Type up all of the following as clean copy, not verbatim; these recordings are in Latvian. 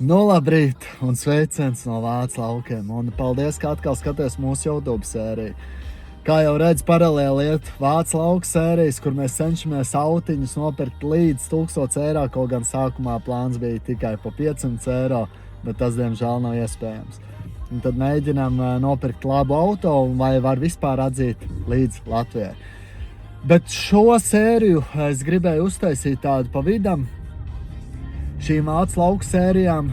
Nu, labrīt un sveiciens no Vācu laukiem. Un paldies, ka atkal skaties mūsu YouTube sēriju. Kā jau redz, paralēli iet Vācu lauku sērijas, kur mēs cenšamies autiņus nopirkt līdz 1000 eiro, kaut gan sākumā plāns bija tikai pa 500 eiro, bet tas, diemžēl, nav iespējams. Un tad mēģinām nopirkt labu auto, vai var vispār atzīt līdz Latvijai. Bet šo sēriju es gribēju uztaisīt tādu pa vidam, šīm Vācu lauku sērijām,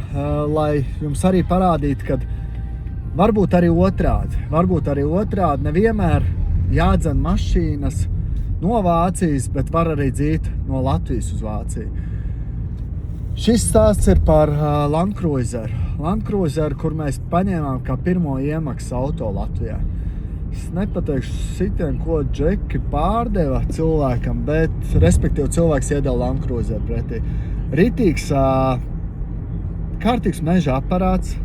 lai jums arī parādītu, ka varbūt arī otrādi, nevienmēr jādzen mašīnas no Vācijas, bet var arī dzīt no Latvijas uz Vāciju. Šis stāsts ir par Land Cruiser, kur mēs paņēmām kā pirmo iemaksu auto Latvijā. Es nepateikšu sitien, ko džeki pārdeva cilvēkam, bet respektīvi cilvēks iedeva Land Cruiser pretī. Ritīgs, kārtīgs meža aparāts.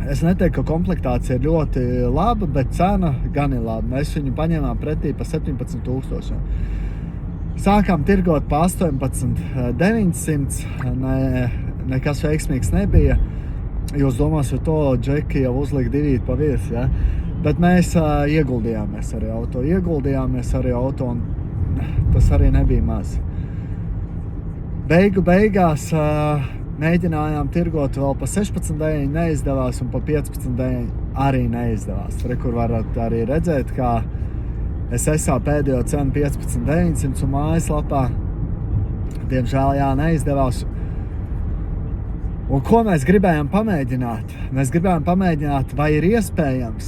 Es neteiktu, ka komplektācija ir ļoti laba, bet cena gan ir laba. Mēs viņu paņēmām pretī pa 17 000. Sākām tirgot pa 18 900, nekas veiksmīgs nebija. Jūs domās, jo to džeki jau uzlika 2 pa virs, ja? Bet mēs ieguldījāmies arī auto, un tas arī nebija maz. Beigās mēģinājām tirgot vēl pa 16 9, neizdevās, un pa 15 9 arī neizdevās. Kur varat arī redzēt, kā es esmu pēdējo cenu 15 900 un mājaslapā. Diemžēl neizdevās. Un ko mēs gribējām pamēģināt? Mēs gribējām pamēģināt, vai ir iespējams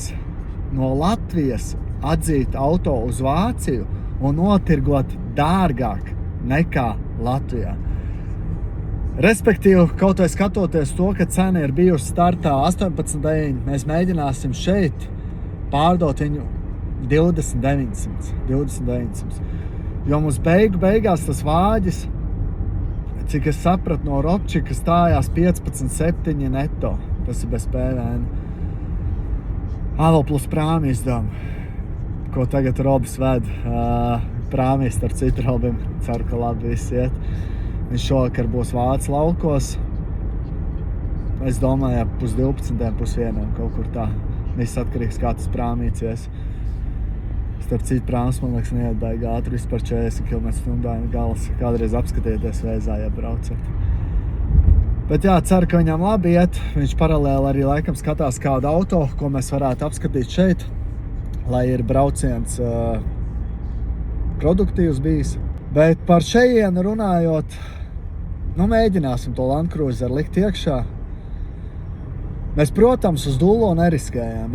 no Latvijas atzīt auto uz Vāciju un notirgot dārgāk nekā Latvijā. Respektīvi, kaut vai skatoties to, ka cena ir bijusi startā 18 9, mēs mēģināsim šeit pārdot viņu 20 900. Jo mums beigās tas vāģis, cik es sapratu no Robčika, stājās 15 7 neto. Tas ir bez PVN. Vēl plus prāmi izdevumi, ko tagad Robs ved. Prāmi starp citu Robim, ceru, ka labi viss iet. Viņš šovakar būs Vācu laukos. Es domāju, pus 12, pus 1, kaut kur tā. Viss atkarīgs, kā tas prāmīts ies. Starp citu prāms, man liekas, neiet baigi ātri, vispār 40 km/h gals. Kādreiz apskatieties Vēzā, ja braucat. Bet jā, ceru, ka viņam labi iet. Viņš paralēli arī laikam skatās kādu auto, ko mēs varētu apskatīt šeit, lai ir brauciens produktīvs bijis. Bet par šejienu runājot, mēģināsim to Land Cruiser likt iekšā. Mēs, protams, uz dullo neriskējām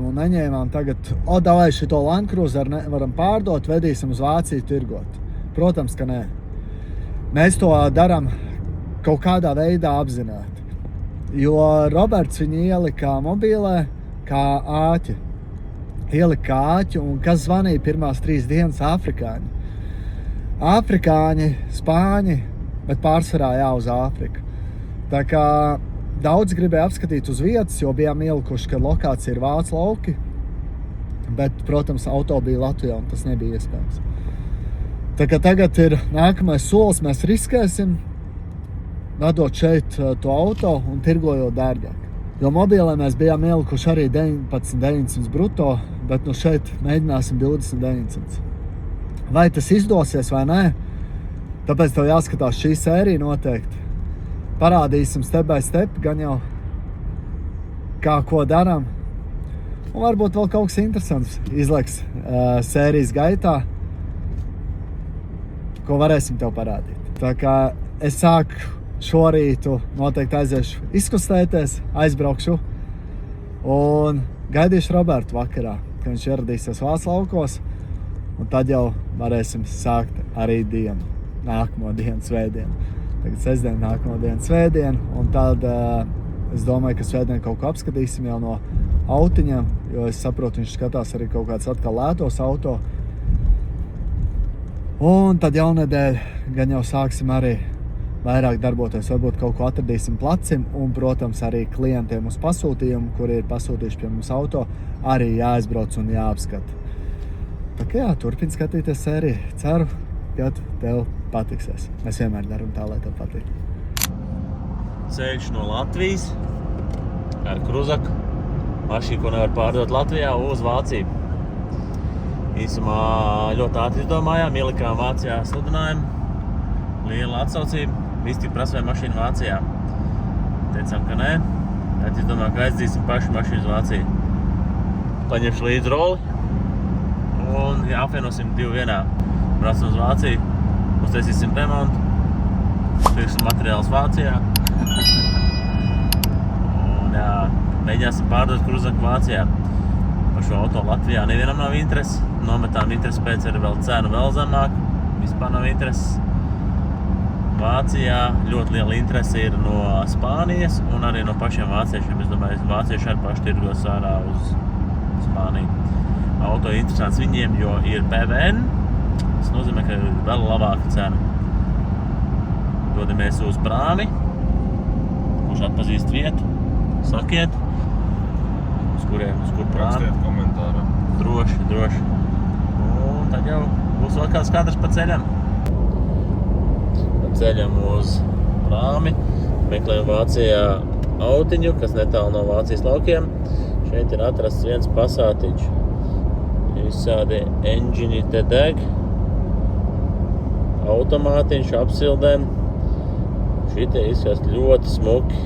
un neņēmām tagad, davai šito Land Cruiser varam pārdot, vedīsim uz Vāciju tirgot. Protams, ka nē. Mēs to daram kaut kādā veidā apzināti. Jo Roberts viņu ielika mobilē kā āķi. Un kas zvanīja pirmās 3 dienas? Afrikāņi, spāņi, bet pārsvarā uz Āfriku. Tā kā daudz gribēja apskatīt uz vietas, jo bijām ielikuši, ka lokācija ir Vācu lauki, bet, protams, auto bija Latvijā, un tas nebija iespējams. Tā kā tagad ir nākamais solis, mēs riskēsim, vedot šeit to auto un tirgojot dārgāk. Jo mobilē mēs bijām ielikuši arī 19 900 bruto, bet šeit mēģināsim 20 900. Vai tas izdosies vai nē? Tāpēc tev jāskatās šī sērija noteikti. Parādīsim step by step, gan jau kā ko darām. Un varbūt vēl kaut kas interesants izliks sērijas gaitā, ko varēsim tev parādīt. Tā kā es sāku šorītu, noteikti aiziešu izkustēties, aizbraukšu un gaidīšu Robertu vakarā, kad viņš ieradīsies Vācu laukos, un tad jau varēsim sākt arī dienu, nākamo dienu svētdienu. Tagad sestdien, nākamo dienu svētdienu, un tad es domāju, ka svētdien kaut ko apskatīsim jau no autiņiem, jo es saprotu, viņš skatās arī kaut kāds atkal lētos auto. Un tad jaunedēļ gan jau sāksim arī vairāk darboties, varbūt kaut ko atradīsim placim, un, protams, arī klientiem uz pasūtījumu, kuri ir pasūtījuši pie mums auto, arī jāaizbrauc un jāapskata. Tā kā jā, turpin skatīties sēriju. Ceru, ka tev patiksies. Mēs vienmēr daram tā, lai tev patīk. ceļš no Latvijas ar kruzaku. Mašīnu, ko nevar pārdot Latvijā, uz Vāciju. Īsumā ļoti ātri izdomājām, ielikām Vācijā sludinājumu. Liela atsaucība. Visi tik prasīja mašīnu Vācijā. Teicām, ka nē. Tad izdomājām, ka aizdzīsim pašu mašīnu uz Vāciju. Paņemšu līdzi roli un apvienosim 2 vienā. Braucam uz Vāciju, uztaisīsim remontu, pirksim materiālus Vācijā. Un jā, mēģināsim pārdot kruzaku Vācijā. Par šo auto Latvijā nevienam nav interesi. Nometām interesi pēc ir vēl cenu vēl zemāk. Vispār nav interesi. Vācijā ļoti liela interese ir no Spānijas un arī no pašiem vāciešiem. Es domāju, vācieši arī paši tirgos ārā uz Spāniju. Auto ir interesants viņiem, jo ir PVN. Tas nozīmē, ka ir vēl labāka cena. Dodamies uz prāmi. Kurš atpazīst vietu? Sakiet. Uz kur prāmi? Rakstiet komentārā. Droši. Un tad jau būs vēl kāds kadrs pa ceļam. Pa ceļam uz prāmi. Meklējam Vācijā autiņu, kas netālu no Vācijas laukiem. Šeit ir atrasts viens pasātiņš. Visādi enģini te deg. Automātiņš apsildēm. Šitie izskatās ļoti smuki.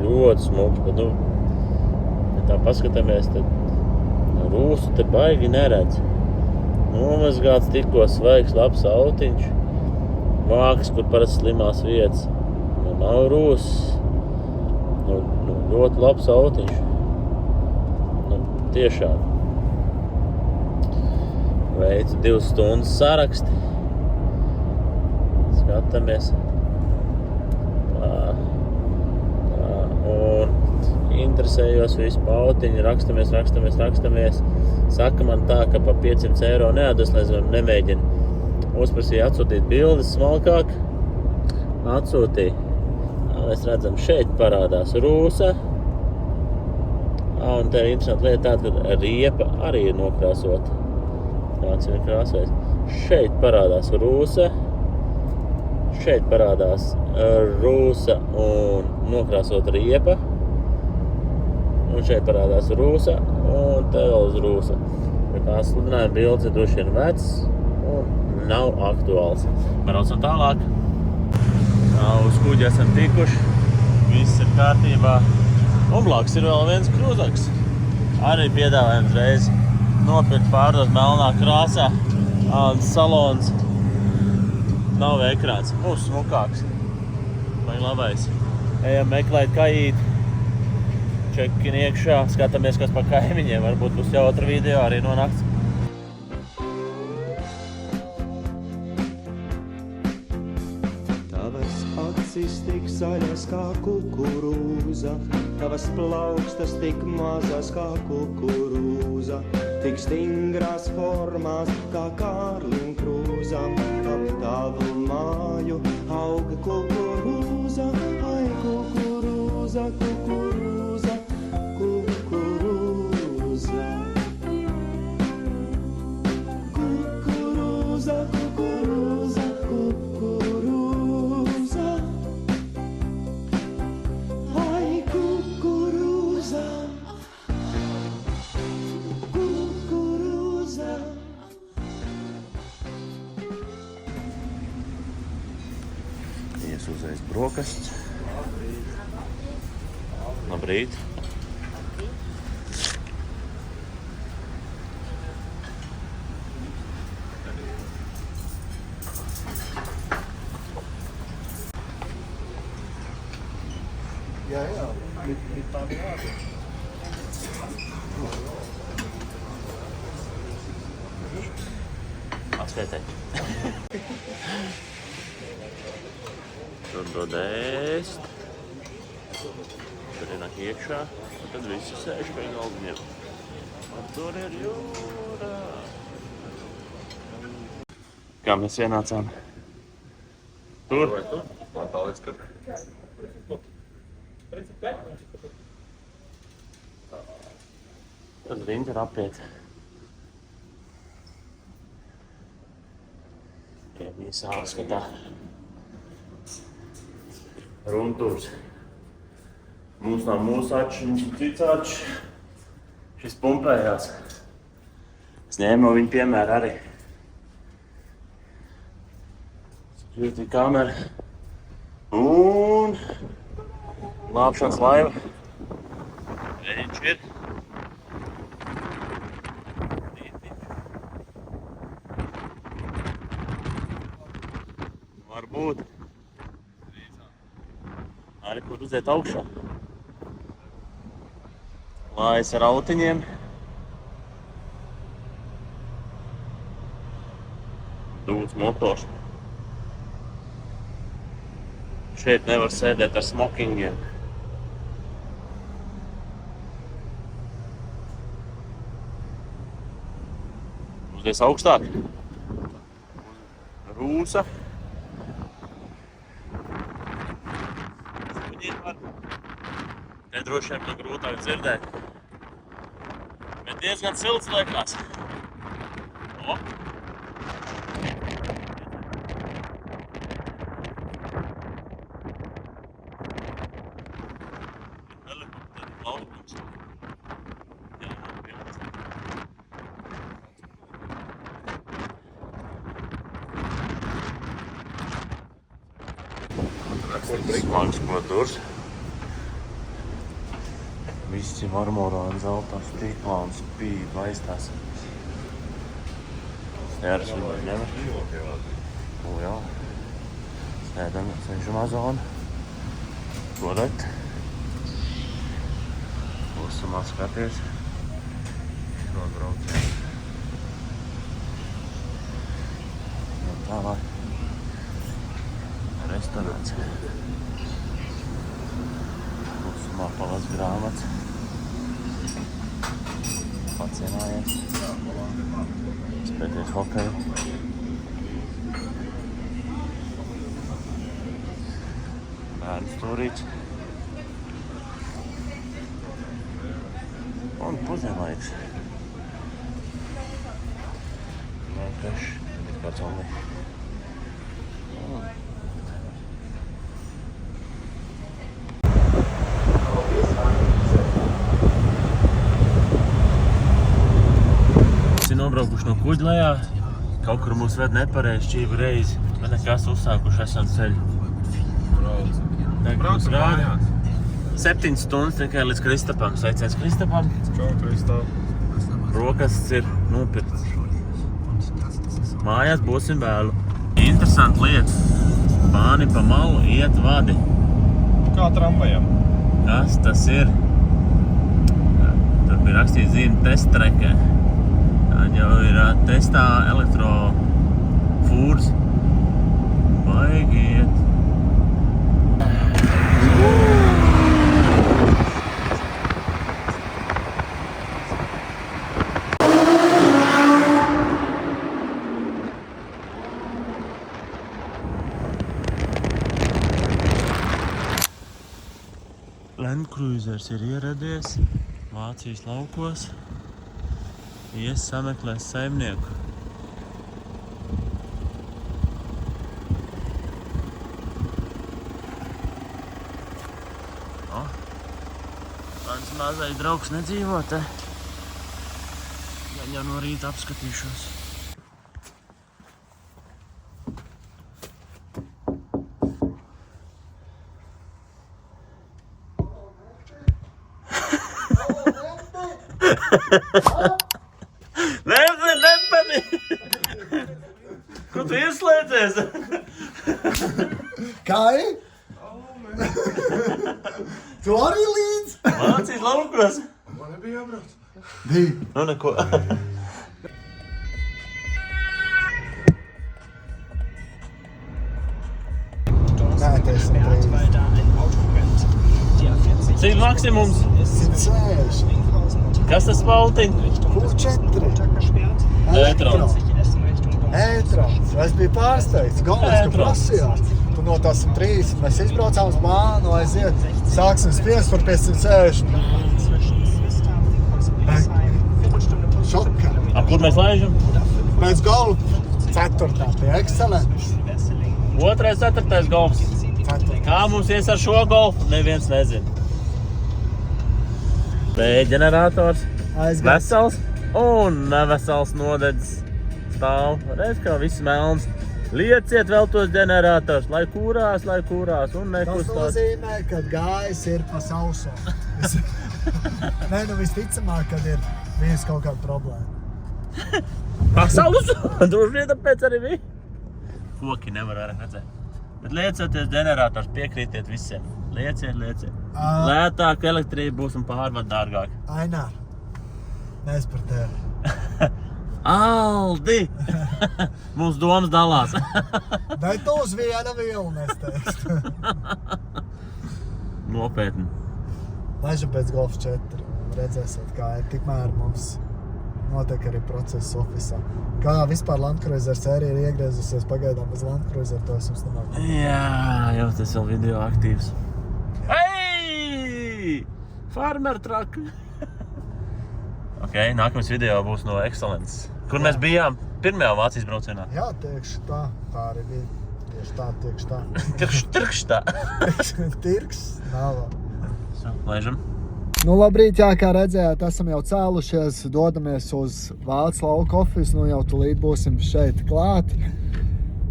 Bet ja tā paskatāmies, tad rūsu te baigi neredz. Nomazgāts tikko svaigs labs autiņš. Vāks, kur parasti slimās vietas. Nav rūsas. Ļoti labs autiņš. Tiešām. Veicu 2 stundas saraksti. Skatāmies. Un interesējos visu pautiņu. Rakstamies. Saka man tā, ka pa 500 eiro neatdos, lai nemēģina. Uzprasīja atsūtīt bildes smalkāk. Atsūtīja. Mēs redzam, šeit parādās rūsa. Un te ir interesanti lieta tāda, ka riepa arī ir nokrāsota. Kāds ir krāsojis. Šeit parādās rūsa. Šeit parādās rūsa un nokrāsota riepa. Un šeit parādās rūsa un te vēl uz rūsa. Tā sludinājuma bildes ir droši vien vecs un nav aktuāls. Braucam tālāk. Uz kuģi esam tikuši. Viss ir kārtībā. Un blakus ir vēl viens kruzaks. Arī piedāvājums reiz nopirkt pārdot melnā krāsā. Salons. Nav ekrāns. Būs smukāks. Vai labais. Ejam meklēt kajīt. Čekin iekšā. Skatāmies, kas pa kaimiņiem. Varbūt būs jautra video arī no nakts. Acis tik zaļas kā kukurūza, tavas plaukstas tik mazas kā kukurūza, tik stingrās formās kā kārliņkrūza. Ap tavu māju auga kukurūza, ai kukurūza, kukurūza, kukurūza. Kukurūza, kukurūza, kukurūza. Ai kukurūza, kukurūza. Ies uzreiz brokasts. Labrīt. Jā, bet tā bija jābūt. Atskaitē. Tur dod ēst. Tur ienāk iekšā. Un tad visi sēž pie galdiņiem. Un tur ir jūra. Kā mēs ienācām? Tur? Man tā līdz, ka... Tad rinda ir apiet. Iemīs ārskatā. Runtūrs. Mums nav mūsu ačs, viņš ir cits ačs. Šis pumpējās. Es ņēmu viņu piemēru arī. Security kamera. Un glābšanas laiva. Viņš ir. Varbūt. Arī kur uziet augšā. Lājas ar autiņiem. Dūts motors. Šeit nevar sēdēt ar smokingiem. Uzies augstāk. Rūsa. Te droši vien man grūtāk dzirdēt. Bet diezgan silts liekas. O! Helikopteri plaukums. Jā, pilns. Smags kodurs. Visi marmorā un zeltā stiklā un spīd aiztās. Sēras viņu ņem. O jā. Sēdam cenšamā zona. Godēt. Klusumā skaties. Šo braucienu. Un tālāk. Restorāns. Klusumā palas grāmatas. Pacienājies. Spēties hokeju. Bērnu stūrīts. Un pusdienlaiks. Vienkārši ir kāds onli. Nobraukuši no kuģa lejā, kaut kur mūs ved nepareizi šķīvi reizi, bet nekas uzsākuši esam ceļu. Braucam mājās. 7 stundas tikai līdz Kristapam. Sveiciens Kristapam. Čau, Kristap. Rokas ir nopirkts. Mājās būsim vēlu. Interesanta lieta. Bāni pa malu iet vadi. Kā tramvajam? Kas tas ir? Tur bija rakstīts zīme testrekē. Jau ir testā elektrofūrs. Baigi iet. Land Cruisers ir ieradies Vācijas laukos. Ies sameklēs saimnieku. O, mans mazais draugs nedzīvo te. Gan jau no rīta apskatīšos. Nepani! Ko tu ieslēdzies? Kai? Tu arī līdz? Vācijas laukos. Man nebija jābrauc. Bija. Nu neko. Nē, tas ir Cik maksimums? 160. Kas tas Valtiņ? Q4. E-trons. E-trons. Es biju pārsteigts. Galvas, ka E-trons. prasījāt. Tu no tās 130. Mēs izbraucām uz bānu, aiziet. Sāksim spiest par 560. Šokā. Kur mēs laižam? Pēc galvu 4. pie Excellences. 2., 4. golfs. 4. Kā mums ies ar šo golfu? Neviens nezina. ģenerators Aizgājis. vesels un nevesels nodedzis. Stāv, redz, kā viss melns. Lieciet vēl tos ģenerators, lai kūrās un Tas nekustās. nozīmē, ka gājis ir pa sauso. Nē, nu visticamāk, kad ir bijis kaut kāda problēma. Pasaules! Droši vien tāpēc arī bija. Koki nevar vairāk redzēt. Bet liecieties ģenerators, piekrītiet visiem. Lieciet. Lētāk elektrība būs un pārvad dārgāk. Ainār, mēs par tevi. Aldi! Mums domas dalās. Bet tu uz viena vielu nesteigst. Nopietni. Leža pēc Golf 4. Redzēsiet, kā ir. Tikmēr mums notiek arī process ofisā. Kā vispār Land Cruiser sērija ir iegriezusies pagaidām bez Land Cruiser, to es jums nemāku. Jā, jau tas vēl video aktīvs. Hei! Farmer truck! Ok, nākamais video būs no Excellence. Kur mēs bijām pirmajā Vācijas braucienā? Jā, tieši tā. Tā arī bija. Tieši tā. Tirkštā. Tirks nav. Laižam. Nu, labrīt, jā, kā redzējāt, esam jau cēlušies, dodamies uz Vācu lauku ofisu, nu jau tulīt būsim šeit klāt.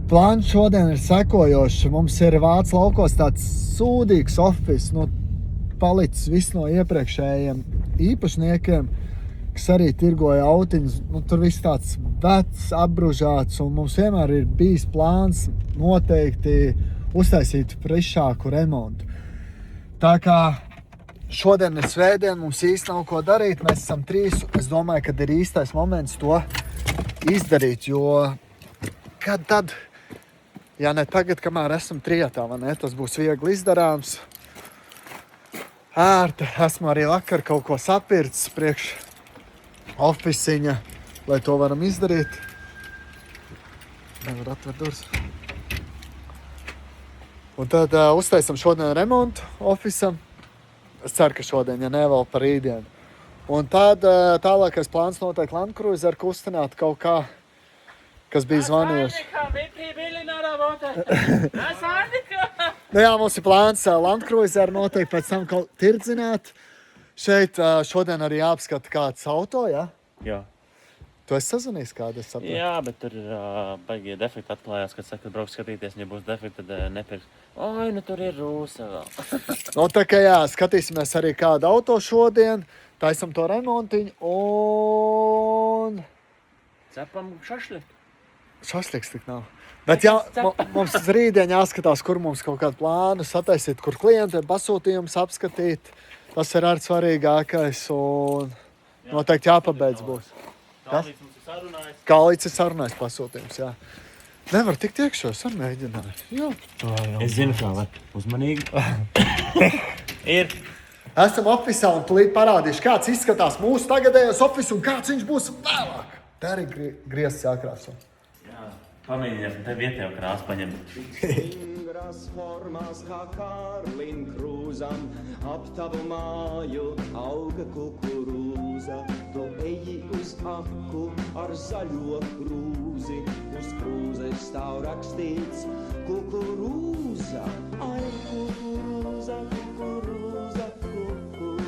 Plāns šodien ir sekojošs. Mums ir Vācu laukos tāds sūdīgs ofis, nu, palicis viss no iepriekšējiem īpašniekiem, kas arī tirgoja autiņus. Nu, tur viss tāds vecs, apbružāts, un mums vienmēr ir bijis plāns noteikti uztaisīt frišāku remontu. Tā kā šodien ir svētdien, mums īsti nav ko darīt, mēs esam 3. Es domāju, kad ir īstais moments to izdarīt, jo kad tad, ja ne tagad, kamēr esam 3, vai ne, tas būs viegli izdarāms. Ērti, esmu arī vakar kaut ko sapircis priekš ofisiņa, lai to varam izdarīt. Nevar atvērt durvis. Un tad uztaisam šodien remontu ofisam. Es ceru, ka šodien, ja ne vēl par rītdienu. Un tad tālākais plāns noteikti Land Cruiser kustināt kaut kā, kas bija zvanījuši. Nu jā, mums ir plāns Land Cruiser noteikti pēc tam kaut tirdzināt. Šeit šodien arī jāapskata kāds auto, ja? Jā. Tu esi sazvanījis kādu, es saprotu? Jā, bet tur ir baigie defekti atklājās, kad saka, ka brauks skatīties, un ja būs defekti, tad nepirks. Oi, nu tur ir rūsa vēl. Nu, tā kā jā, skatīsimies arī kādu auto šodien, taisam to remontiņu un... Cepam šašliku. Šašliks tik nav. Bet jā, mums rītdien jāskatās, kur mums kaut kādu plānu sataisīt, kur klientiem pasūtījums apskatīt. Tas ir arī svarīgākais un noteikti jāpabeidz būs. Kālīts mums ir sarunājis. Kālīts ir sarunājis pasūtījums, jā. Nevar tikt iekšā, es arī mēģināju. Jā, tā jau. Es zinu, kā vai. Uzmanīgi. Ir. Esam ofisā un tulīt parādīšu, kāds izskatās mūsu tagadējos ofis un kāds viņš būs vēlāk. Tā arī griezts jākrāso. Jā, pamēģinies, un te vietējo krāsu paņemt. Stingras formas kā Karlin krūzam, ap tavu māju auga kukurūza. Tu eji uz aku ar zaļo krūzi, uz krūzes stāv rakstīts kukurūza. Ai, kukurūza, kukurūza, kukurūza.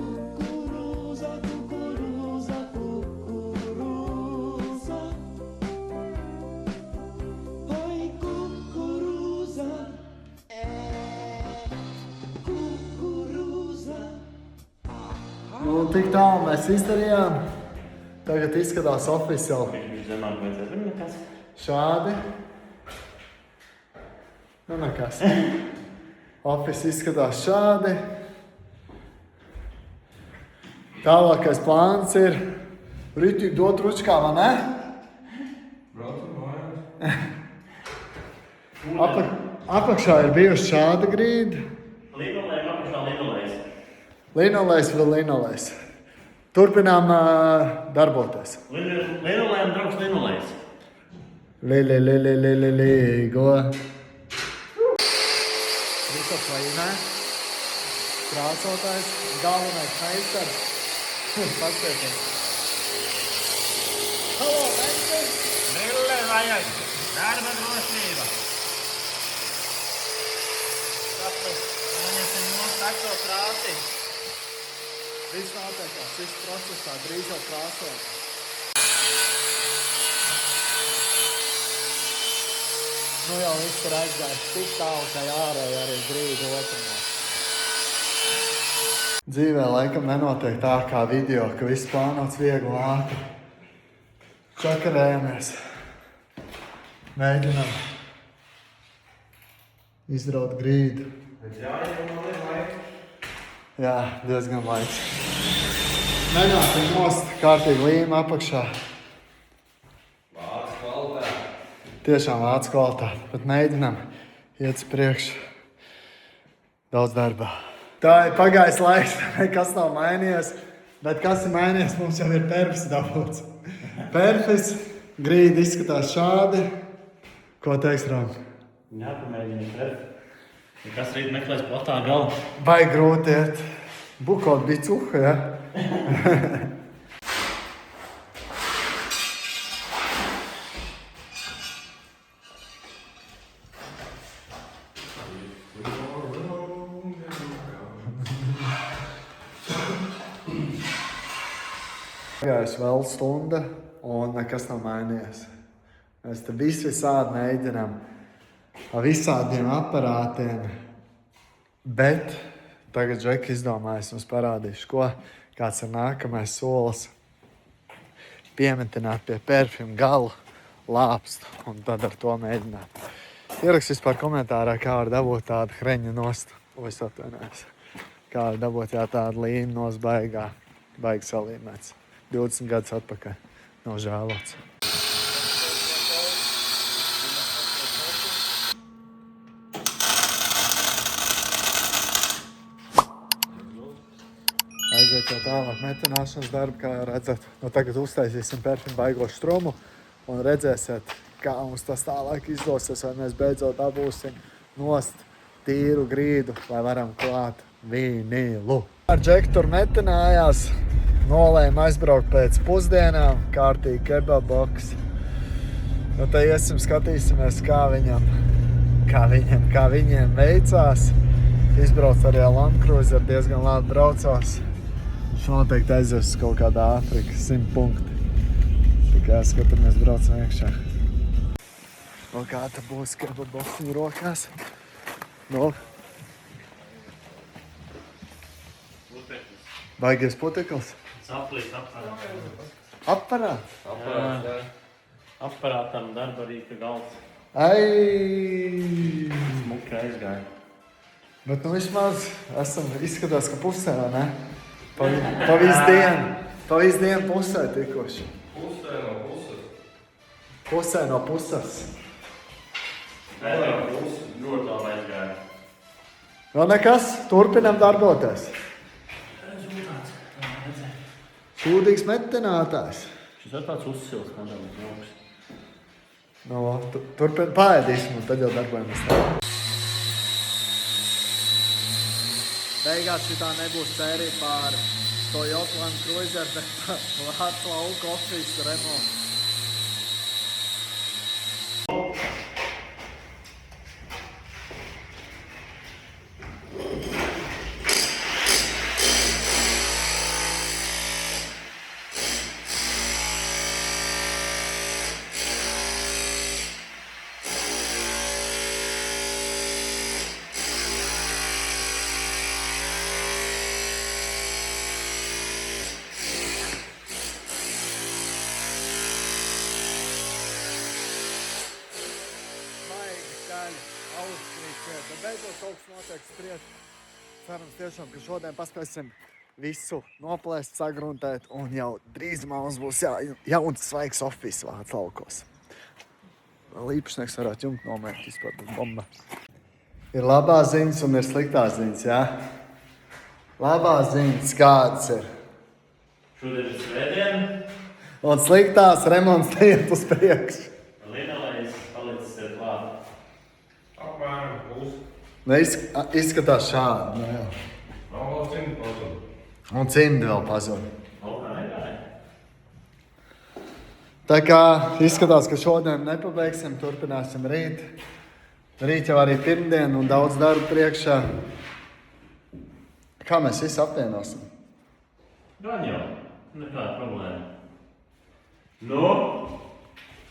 Kukurūza, kukurūza, kukurūza. Oi, kukurūza, kukurūza. Nu, tik tālu mēs izdarījām. Tagad izskatās oficiāli Zemāk vajadzētu nekas. šādi. Nu, nekas. Office izskatās šādi. Tālākais plāns ir ritīgi dot ručkā, vai ne? Apakšā ir bijuši šāda grīda. Linolēm apakšā linolēs. Linolēs vēl linolēs. Turpinām darboties. Linolēm draugs linolēs. Līgo. Visos vajinē. Krāsotājs. Galvenais meistars. Paskatieties. Halo, meistars! Brille vajag. Darba drošība. Tas sekto krāti. Viss notiekās, viss procesā, drīz jau krāsot. Nu jau viss ir aizgājis tik tālu, ka ārēji arī grīdu otrumā. Dzīvē laikam nenotiek tā kā video, ka viss plānots viegli ātri. Čakarējamies. Mēģinam izraut grīdu. Jā, diezgan laiks. Nenākam nost, kārtīgi līma apakšā. Vācu kvalitāte. Tiešām vācu kvalitāte, bet mēģinam iet uz priekšu. Daudz darbā. Tā ir pagājis laiks, nekas nav mainījies, bet kas ir mainījies, mums jau ir perfis dabūts. Perfis, grīda izskatās šādi. Ko teiks, Ram? Jāpamēģina perfekti. Kas rīt meklēs platā galu? Vai grūti iet? Bukot bija cuha, ja? Pagājusi vēl stunda un nekas nav mainījies. Mēs te visādi mēģinām ar visādiem aparātiem, bet tagad Džeki izdomājis mums parādīšu, kāds ir nākamais solis. Piemetināt pie perfuma galu, lāpstu un tad ar to mēģināt. Ierakst vispār komentārā, kā var dabūt tādu hreņu nost. Es atvainojos. Kā var dabūt tādu līnu nost baigi salīmēts. 20 gadus atpakaļ. Nav žēlots. Aiziet jau tālāk metināšanas darbu, kā redzat. Nu, tagad uztaisīsim perfuma baigo strumu un redzēsiet, kā mums tas tālāk izdosies, vai mēs beidzot dabūsim nost tīru grīdu, vai varam klāt vīnilu. Ar Džeku tur metinājās, nolēma aizbraukt pēc pusdienām, kārtīgi kebaboks. Nu, te iesim skatīsimies, kā viņiem veicās. Izbrauc arī Land Cruiser, diezgan labi braucās. Viņš noteikti aizies uz kaut kādā Āfrika, 100 punkti. Tikai skatāmies, braucam iekšā. Nu, kā te būs kebaboksiņu rokās? Nu? Baigies puteklis? Saplīs aparāts. Aparāts? Aparātam darba rīka galds. Ai! Smuki aizgāja. Bet nu vismaz izskatās, ka pusē, vai ne? Pa visu dienu pusē tikuši. Pusē no puses. Pusē no puses. Pēdējā pusi ļoti labi aizgāja. Vēl nekas, turpinam darboties. Rezultāts, tā redzēt. Šūdīgs metinātājs. Šis ir tāds uzsils, kādam joks. Nu, turpinam paēdīsim un tad jau darbojamies tā. Beigās šitā nebūs sērija pār Toyota Land Cruiser, bet Vācu lauku office remonts. Beidzot kaut kas notiek spriest. Cerams tiešām, ka šodien paspēsim visu noplēst, sagruntēt un jau drīzumā mums būs jauns svaigs office Vācu laukos. Vēl īpašnieks varētu jumtu nomērt vispār bez bomba. Ir labās ziņas un ir sliktās ziņas, jā? Labās ziņas kādas ir? Šodien ir svētdiena. Un sliktās remonts neiet uz priekšu. Linolejs palicis ir klāt. Apmēram pusi. Izskatās šādi. Nu, jā. Nav vēl cimdi pazud. Un cimdi vēl pazud. Laukā negāja. Tā kā izskatās, ka šodien nepabeigsim, turpināsim rīt. Rīt jau arī pirmdien un daudz darba priekšā. Kā mēs visi apvienosim? Gan jau. Nekāda problēma. Nu?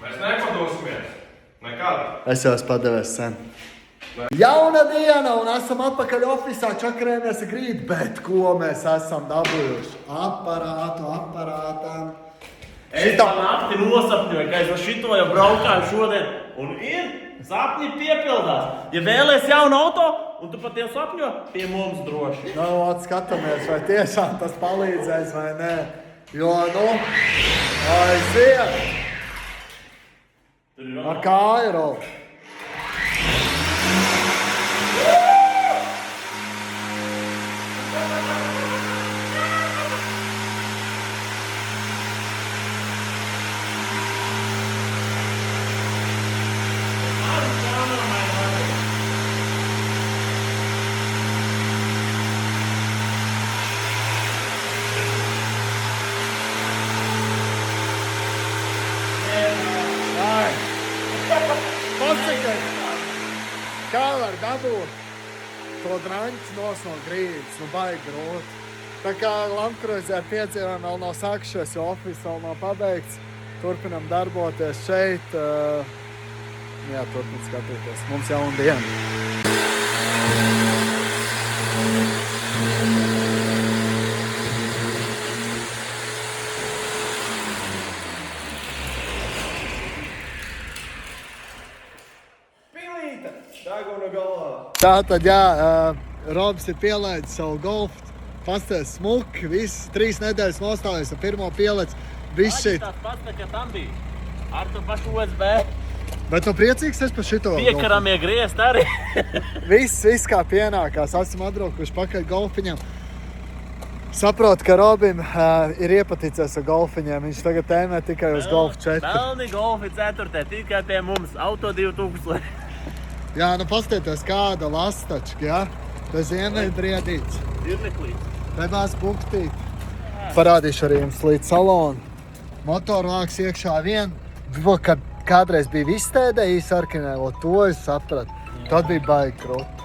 Mēs nepadosimies. Nekad. Es jau esmu padevies sen. Jauna diena un esam atpakaļ ofisā, čakarējamies ar grīdu, bet ko mēs esam dabūjuši? Aparātam. Es tā nakti nosapņoju, ka es ar šito jau braukāju šodien. Un sapņi piepildās. Ja vēlies jaunu auto, un tu pat jau sapņo, pie mums droši. Nu, skatāmies, vai tiešām tas palīdzēs vai nē. Jo, aiziet! Ar kāju roli. Kā var dabūt to draņķi no grīdas? Nu, baigi grūti. Tā kā Landcruiser piedzīvojumi vēl nav sākušies, jo office vēl nav pabeigts. Turpinam darboties šeit. Jā, turpinam skatīties. Mums jauna diena. Tātad, jā, Robs ir pielaidis savu golfu. Pasties smuki, viss 3 nedēļas nostājies ar pirmo pielaids. Viss šeit. Tas pats, kā tam bija. Ar to pašu USB. Bet tu priecīgs esi par šito? Piekaramie griezt arī. Viss kā pienākās. Esam atbraukuši pakaļ golfiņam. Saprotu, ka Robim ir iepaticies ar golfiņiem. Viņš tagad tēmē tikai uz golfu 4. Pelni golfi 4. Tikai pie mums. Auto 2000. Jā, nu pastieties kāda lastačka, jā? Bez iemeļbriedīts. Dirneklīts. Te mēs buktīt. Parādīšu arī jums līdz salonu. Motorvāks iekšā vien. Kad kādreiz bija izstēdē sarkanē, to es sapratu. Tad bija baigi krūti.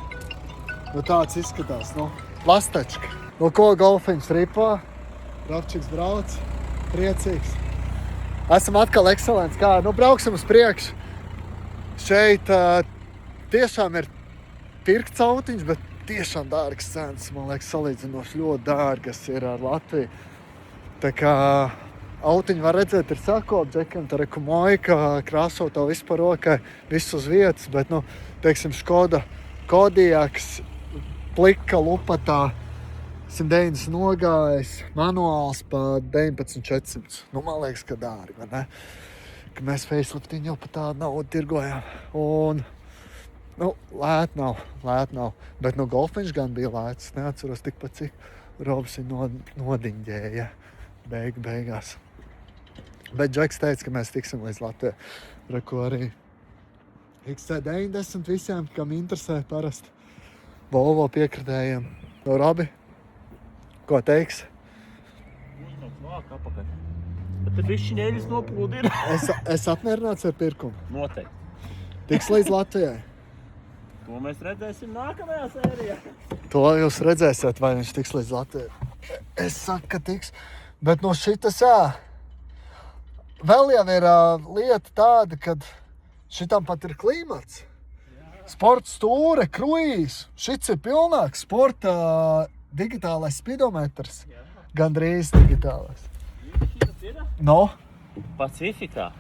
Nu tāds izskatās, nu. Lastačka. Nu ko golfiņš ripo? Robčiks brauc. Priecīgs. Esam atkal ekscelents. Kā? Nu brauksim uz priekšu. Šeit tiešām ir pirkts autiņš, bet tiešām dārgas cenas. Man liekas, salīdzinoši ļoti dārgas ir ar Latviju. Tā kā autiņu var redzēt, ir sakopdžekam, tā reku mojka, krāsotā vispār rokai, viss uz vietas, bet, nu, teiksim, Škoda Kodiaks, plika lupatā, 190 nogājis, manuāls pa 19 400. Nu, man liekas, ka dārgi, vai ne? Ka mēs faceliftiņu jau pa tādu naudu tirgojām. Un, nu, lēt nav. Bet, nu, golfiņš gan bija lēts. Neatceros tikpat, cik Robs viņu nodiņģēja beigās. Bet Džeks teica, ka mēs tiksim līdz Latvijai. Reku arī XC90 visiem, kam interesē parasti. Volvo piekritējiem. No Robi, ko teiks? Bet tad viss šiņēļas nopūdi ir. Es apmierināts ar pirkumu. Noteikti. Tiks līdz Latvijai. To mēs redzēsim nākamajā sērijā. To jūs redzēsiet, vai viņš tiks līdz Latvijai. Es saku, ka tiks. Bet no šitas, jā. Vēl jau ir lieta tāda, kad šitam pat ir klimats. Sporta stūre, kruīz. Šits ir pilnāks sporta digitālais spidometrs. Gandrīz digitālais. No? Pacifikā.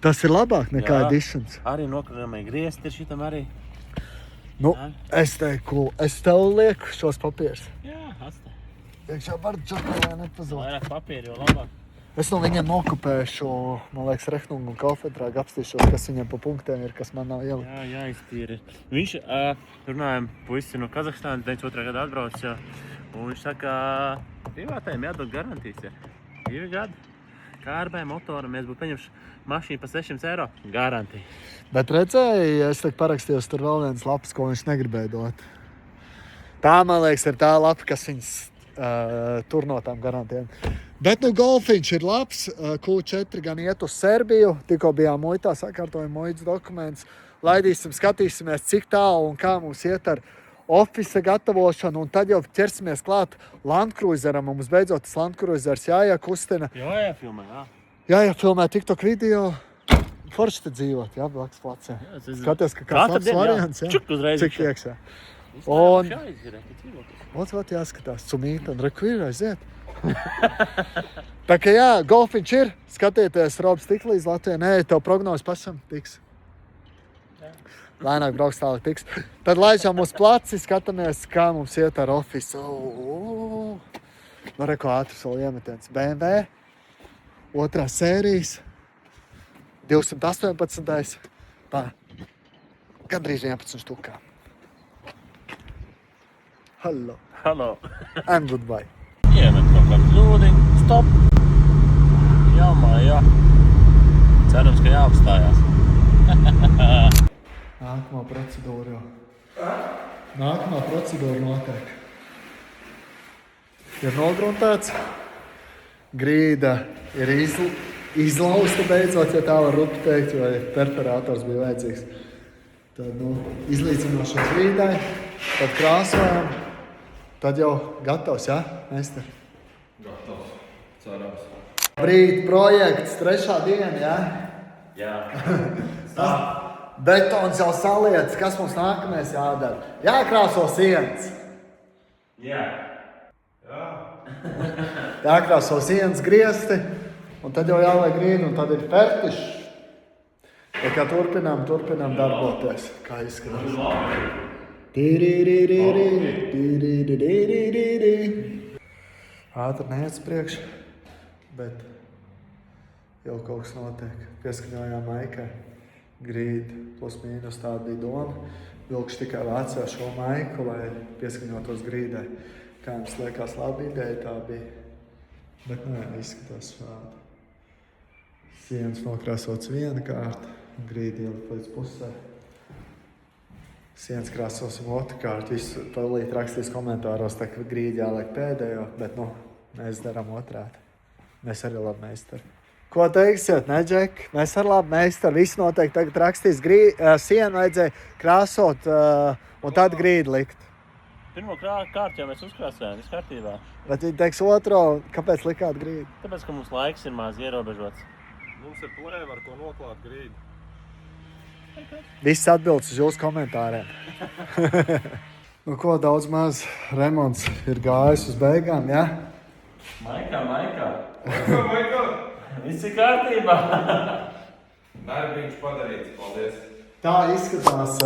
Tas ir labāk nekā Jā. Editions. Arī nokrinamai griezti ir šitam arī. Nu, es teiktu, es tev lieku šos papīrus. Jā, atstā. Iekšā var čakarē nepazot. Vairāk papīri, jo labāk. Es no viņiem nokupēšu, man liekas, Rehnungu un Kaufetrāgu apstīšos, kas viņiem pa punktiem ir, kas man nav ielikt. Jā, jāiztīri. Viņš, runājam, puisi no Kazahstānas, 92. gada atbrauc, jā. Un viņš saka, privātajiem jādod garantijas, jā. 2 gadi. Kārbai, motoram, mēs būtu paņemši mašīnu pa 600 eiro. Garantija. Bet redzēji, es tagad parakstījos tur vēl viens lapas, ko viņš negribēja dot. Tā, man liekas, ir tā lapa, kas viņas tur no tām garantijām. Bet nu golfiņš ir labs, Q4 gan iet uz Serbiju, tikko bijām muitā, sakārtojam muitas dokumentus, laidīsim, skatīsimies, cik tālu un kā mums iet ar office gatavošanu, un tad jau ķersimies klāt Landcruiseram, un mums beidzot tas Landcruisers jāiekustina. Jāiefilmē, jā. Jāiefilmē TikTok video. Forši te dzīvot, jā, blakus placē. Skaties, ka kāds labs variants, jā. Čuk uzreiz. Cik iekšā. Un- Un... Jāskatās, cumīta, un reku ir aiziet. Tā kā jā, golfiņš ir, skatieties, Robs tik līdz Latvijai, nē, tev prognozes pašam tiks. Lēnāk brauks tālāk tiks. Tad laižām uz placi, skatāmies, kā mums iet ar office. Nu, reku ātrs vēl iemetiens. BMW, 2. sērijas, 218. Tā, gandrīz 11 štukā. Hello. Halo. And goodbye. Iemet kaut kādu kļūdiņu. Stop. Jā. Cerams, ka jāapstājās. Nākamā procedūra jau. Nākamā procedūra notiek. Ir nogruntēts. Grīda ir izlausta beidzot, ja tā var rupi teikt, vai perforators bija vajadzīgs. Tad, izlīdzinošo grīdai, tad krāsojam. Tad jau gatavs, jā, meistari? Gatavs. Cerams. Brīd projekts, 3. diena, jā? Jā. Betons jau saliets, kas mums nākamais jādara? Jākrāso sienas. Jā. Jākrāso sienas griezti, un tad jau jāliek grīdu, un tad ir fertišs. Ja kā turpinām darboties, kā izskatās. Ātri neiet priekš, bet jau kaut kas notiek. Pieskaņojām maikai. Grīdi plus mīnus, tāda bija doma. Vilkšu tikai vācijā šo maiku, lai pieskaņotos grīdai. Kā jums liekas, labi ideja tā bija. Bet izskatās šādi. Sienas nokrāsots viena kārta, grīdi ielikt līdz pusē. Sienas krāsosim otrkārt. Visu palīt rakstīs komentāros, tā ka grīdi jāliek pēdējo, bet mēs darām otrādi. Mēs arī labi meistari. Ko teiksiet, ne, Džek? Mēs arī labi meistari. Visi noteikti tagad rakstīs sienu vajadzēja krāsot un tad grīdi likt. Pirmo kārtu jau mēs uzkrāsējām, viss kārtībā. Bet viņi teiks otro, kāpēc likāt grīdi? Tāpēc, ka mums laiks ir maz ierobežots. Mums ir plēva, ar ko noklāt grīdu. Viss atbildes uz jūsu komentāriem. Ko daudz maz remonts ir gājis uz beigām, jā? Maikā. Maikā! Viss ir kārtībā. Darbiņš padarīts, paldies. Tā izskatās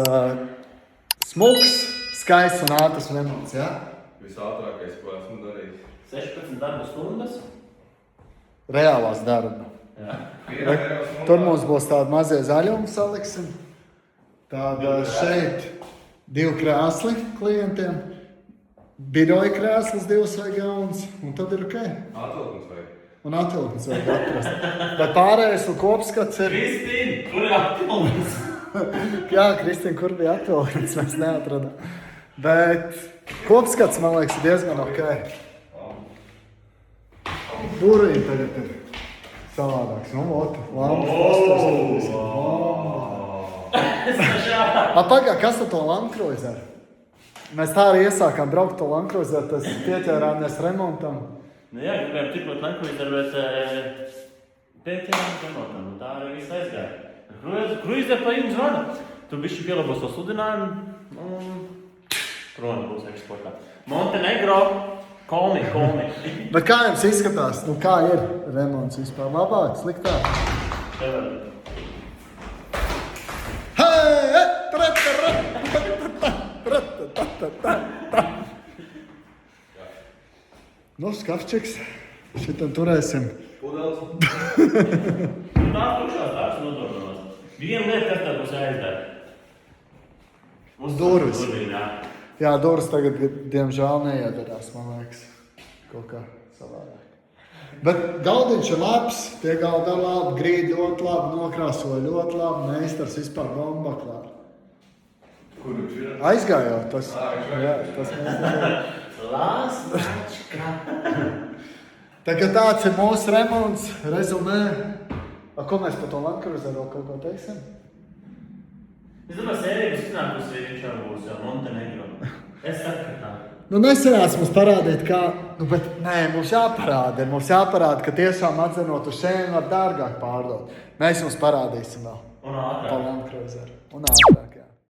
smuks, skaists un ātrs remonts, jā? Visātrākais, ko esmu darījis. 16 darba stundas. Reālās darba. Jā. Tur mums būs tādi mazie zaļumi saliksim. Tāda šeit 2 krēsli klientiem. Biroja krēslis 2 vai jauns. Un tad ir ok. Atvilkums vajag. Un atvilkums vajag atrast. Bet pārējais un kopskats ir... Kristīna, kur ir atvilkums? Jā, Kristīna, kur bija atvilkums? Mēs neatradām. Bet kopskats, man liekas, ir diezgan ok. Burvīgi tagad ir savādāks. Pagā, kas ar to Landcruiseru? Mēs tā arī iesākām braukt to Landcruiseru, tas pieķērāmies remontam. Jā, gribējām tikot Landcruiseru, bet pieķērāmies remontam, un tā arī viss aizgāja. Cruiser pa jums zvana. Tu bišķi pielabos to sludinājumu, un Rona būs eksportā. Montenegro, call me. Bet kā jums izskatās? Kā ir remonts vispār? Labāk, sliktāk? Skafčiks. Šitam turēsim. Pudeles. Tā tukšās darbs nodrošinās. Viena lieta, kas tā būs jāizdara. Durvis. Jā. Jā, durvis tagad, diemžēl, neiedarās, man liekas. Kaut kā savādāk. Bet galdiņš ir labs, tie galdi ir labi, grīdi ļoti labi, nokrāsoja ļoti labi, meistars vispār bomba klāra. Kur viņš ir? Aizgājot tas. Viņš Jā, tas mēs Lāsmačka. Tagad tāds ir mūsu remonts, rezumē. Ko mēs par to Landcruiseru vēl kaut ko teiksim? Es domāju, sērija būs iznākusi, viņš jau būs Montenegro. Es saku, ka tā. Nu, nesenās mums parādīt, kā, nu, bet nē, mums jāparāda, ka tiešām atzenot uz šeit var dārgāk pārdot. Mēs jums parādīsim vēl. Un ātrāk. Pa Land Cruiser. Un ātrāk.